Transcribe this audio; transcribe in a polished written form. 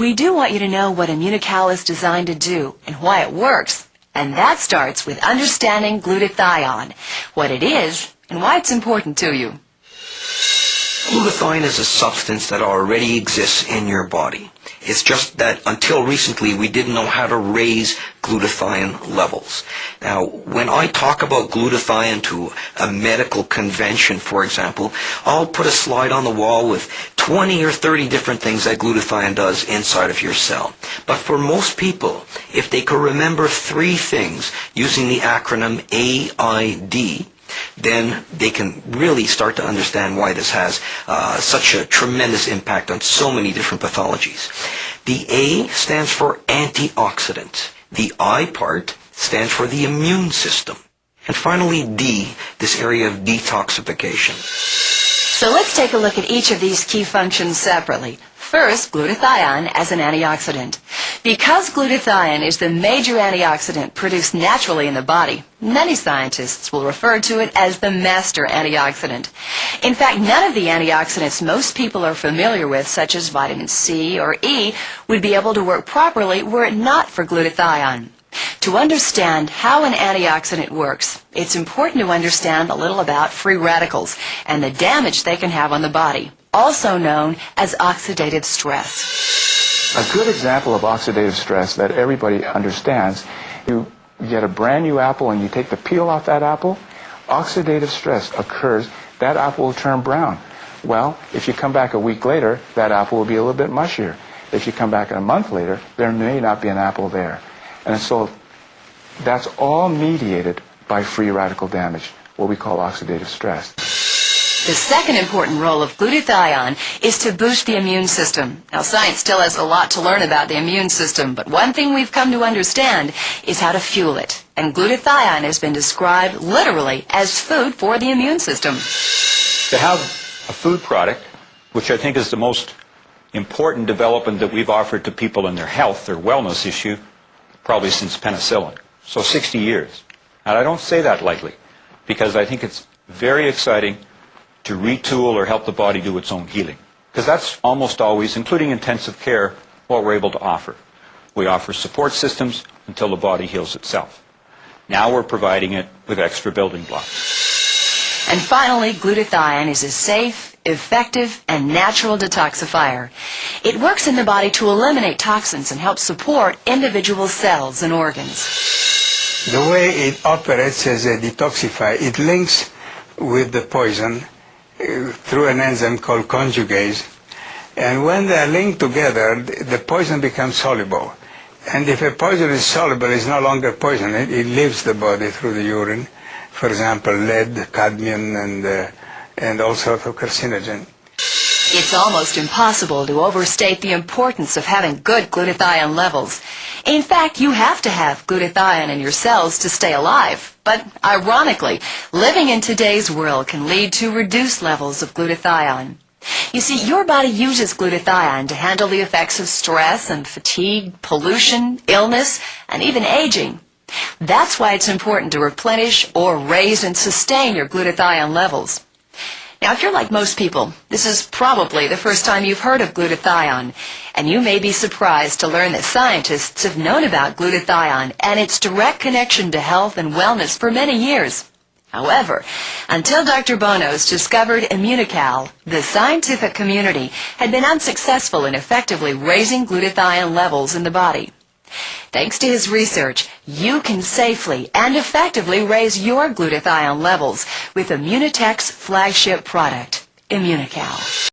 we do want you to know what IMMUNOCAL is designed to do and why it works. And that starts with understanding glutathione, what it is, and why it's important to you. Glutathione is a substance that already exists in your body. It's just that until recently we didn't know how to raise glutathione levels. Now, when I talk about glutathione to a medical convention, for example, I'll put a slide on the wall with 20 or 30 different things that glutathione does inside of your cell. But for most people, if they could remember 3 things using the acronym AID, then they can really start to understand why this has such a tremendous impact on so many different pathologies. The A stands for antioxidant. The I part stands for the immune system. And finally, D, this area of detoxification. So let's take a look at each of these key functions separately. First, glutathione as an antioxidant. Because glutathione is the major antioxidant produced naturally in the body, many scientists will refer to it as the master antioxidant. In fact, none of the antioxidants most people are familiar with, such as vitamin C or E, would be able to work properly were it not for glutathione. To understand how an antioxidant works, it's important to understand a little about free radicals and the damage they can have on the body, also known as oxidative stress. A good example of oxidative stress that everybody understands, you get a brand new apple and you take the peel off that apple, oxidative stress occurs, that apple will turn brown. Well, if you come back a week later, that apple will be a little bit mushier. If you come back a month later, there may not be an apple there. And so that's all mediated by free radical damage, what we call oxidative stress. The second important role of glutathione is to boost the immune system. Now, science still has a lot to learn about the immune system, but one thing we've come to understand is how to fuel it. And glutathione has been described literally as food for the immune system. To have a food product, which I think is the most important development that we've offered to people in their health, their wellness issue, probably since penicillin. So 60 years. And I don't say that lightly, because I think it's very exciting to retool or help the body do its own healing. Because that's almost always, including intensive care, what we're able to offer. We offer support systems until the body heals itself. Now we're providing it with extra building blocks. And finally, glutathione is a safe, effective, and natural detoxifier. It works in the body to eliminate toxins and help support individual cells and organs. The way it operates as a detoxifier, it links with the poison through an enzyme called conjugase. And when they are linked together, the poison becomes soluble. And if a poison is soluble, it's no longer poison. It leaves the body through the urine. For example, lead, cadmium, and all sorts of carcinogen. It's almost impossible to overstate the importance of having good glutathione levels. In fact, you have to have glutathione in your cells to stay alive. But ironically, living in today's world can lead to reduced levels of glutathione. You see, your body uses glutathione to handle the effects of stress and fatigue, pollution, illness, and even aging. That's why it's important to replenish or raise and sustain your glutathione levels. Now, if you're like most people, this is probably the first time you've heard of glutathione, and you may be surprised to learn that scientists have known about glutathione and its direct connection to health and wellness for many years. However, until Dr. Bonos discovered IMMUNOCAL, the scientific community had been unsuccessful in effectively raising glutathione levels in the body. Thanks to his research, you can safely and effectively raise your glutathione levels with IMMUNOTEC's flagship product, IMMUNOCAL.